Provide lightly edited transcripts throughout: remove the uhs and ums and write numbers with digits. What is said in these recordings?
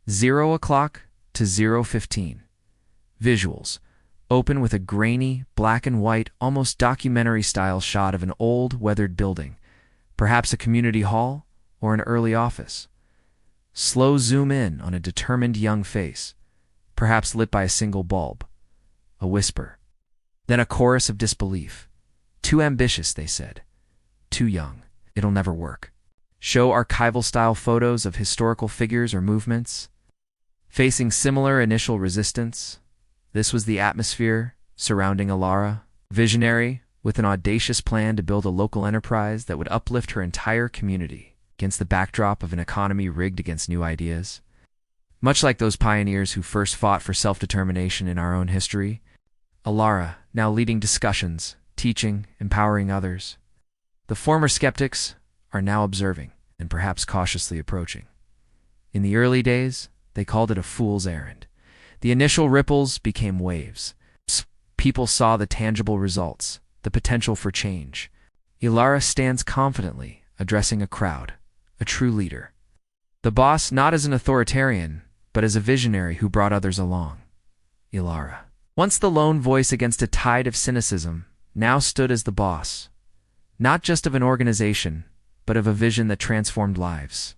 0 o'clock to 0:15. Visuals. Open with a grainy, black and white, almost documentary-style shot of an old, weathered building, perhaps a community hall or an early office. Slow zoom in on a determined young face, perhaps lit by a single bulb. A whisper. Then a chorus of disbelief. Too ambitious, they said. Too young. It'll never work. Show archival-style photos of historical figures or movements. Facing similar initial resistance, this was the atmosphere surrounding ELARA, visionary, with an audacious plan to build a local enterprise that would uplift her entire community against the backdrop of an economy rigged against new ideas. Much like those pioneers who first fought for self-determination in our own history, ELARA, now leading discussions, teaching, empowering others. The former skeptics are now observing and perhaps cautiously approaching. In the early days, they called it a fool's errand. The initial ripples became waves. People saw the tangible results, the potential for change. ELARA stands confidently, addressing a crowd, a true leader. The boss not as an authoritarian, but as a visionary who brought others along. ELARA, once the lone voice against a tide of cynicism, now stood as the boss, not just of an organization, but of a vision that transformed lives.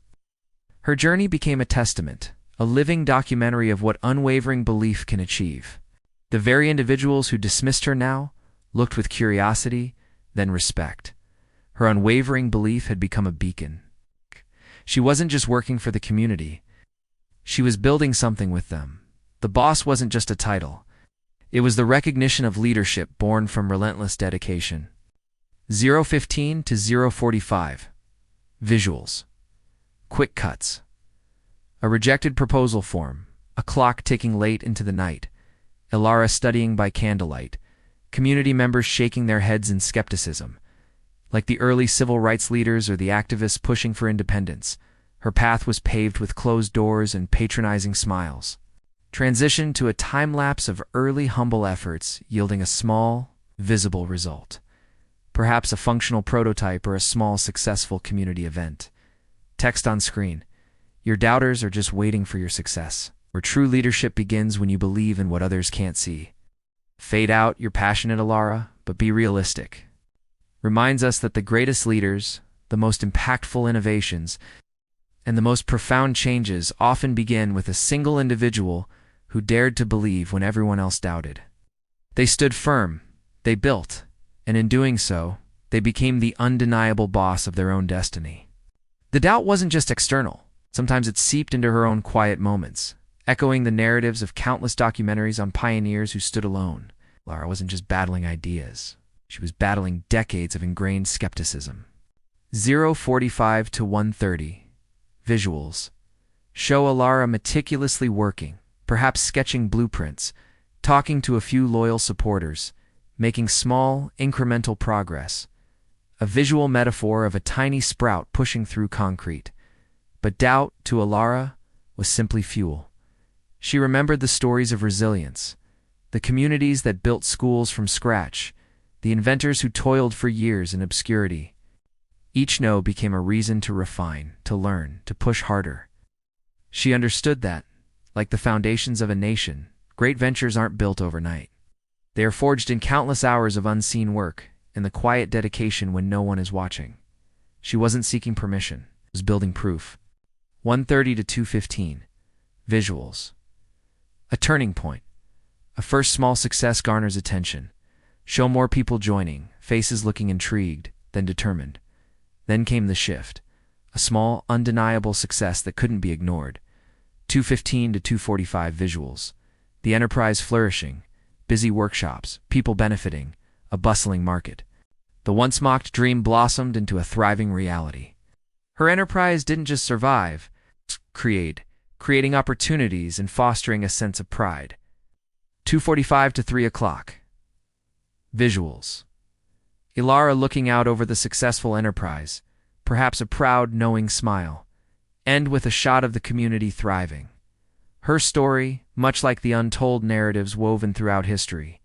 Her journey became a testament, a living documentary of what unwavering belief can achieve. The very individuals who dismissed her now looked with curiosity, then respect. Her unwavering belief had become a beacon. She wasn't just working for the community. She was building something with them. The boss wasn't just a title. It was the recognition of leadership born from relentless dedication. 0:15 to 0:45. Visuals. Quick cuts. A rejected proposal form, a clock ticking late into the night, ELARA studying by candlelight, community members shaking their heads in skepticism. Like the early civil rights leaders or the activists pushing for independence, her path was paved with closed doors and patronizing smiles. Transition to a time-lapse of early humble efforts yielding a small, visible result. Perhaps a functional prototype or a small successful community event. Text on screen. Your doubters are just waiting for your success, where true leadership begins when you believe in what others can't see. Fade out your passionate ELARA, but be realistic. Reminds us that the greatest leaders, the most impactful innovations, and the most profound changes often begin with a single individual who dared to believe when everyone else doubted. They stood firm, they built, and in doing so, they became the undeniable boss of their own destiny. The doubt wasn't just external. Sometimes it seeped into her own quiet moments, echoing the narratives of countless documentaries on pioneers who stood alone. ELARA wasn't just battling ideas. She was battling decades of ingrained skepticism. 0:45 to 1:30. Visuals. Show ELARA meticulously working, perhaps sketching blueprints, talking to a few loyal supporters, making small, incremental progress. A visual metaphor of a tiny sprout pushing through concrete. But doubt, to ELARA, was simply fuel. She remembered the stories of resilience, the communities that built schools from scratch, the inventors who toiled for years in obscurity. Each no became a reason to refine, to learn, to push harder. She understood that, like the foundations of a nation, great ventures aren't built overnight. They are forged in countless hours of unseen work, in the quiet dedication when no one is watching. She wasn't seeking permission, was building proof. 1:30 to 2:15. Visuals. A turning point. A first small success garners attention. Show more people joining, faces looking intrigued, then determined. Then came the shift. A small, undeniable success that couldn't be ignored. 2:15 to 2:45. Visuals. The enterprise flourishing. Busy workshops, people benefiting, a bustling market. The once mocked dream blossomed into a thriving reality. Her enterprise didn't just survive, creating opportunities and fostering a sense of pride. 2:45 to 3 o'clock. Visuals. ELARA looking out over the successful enterprise, perhaps a proud, knowing smile. End with a shot of the community thriving. Her story, much like the untold narratives woven throughout history,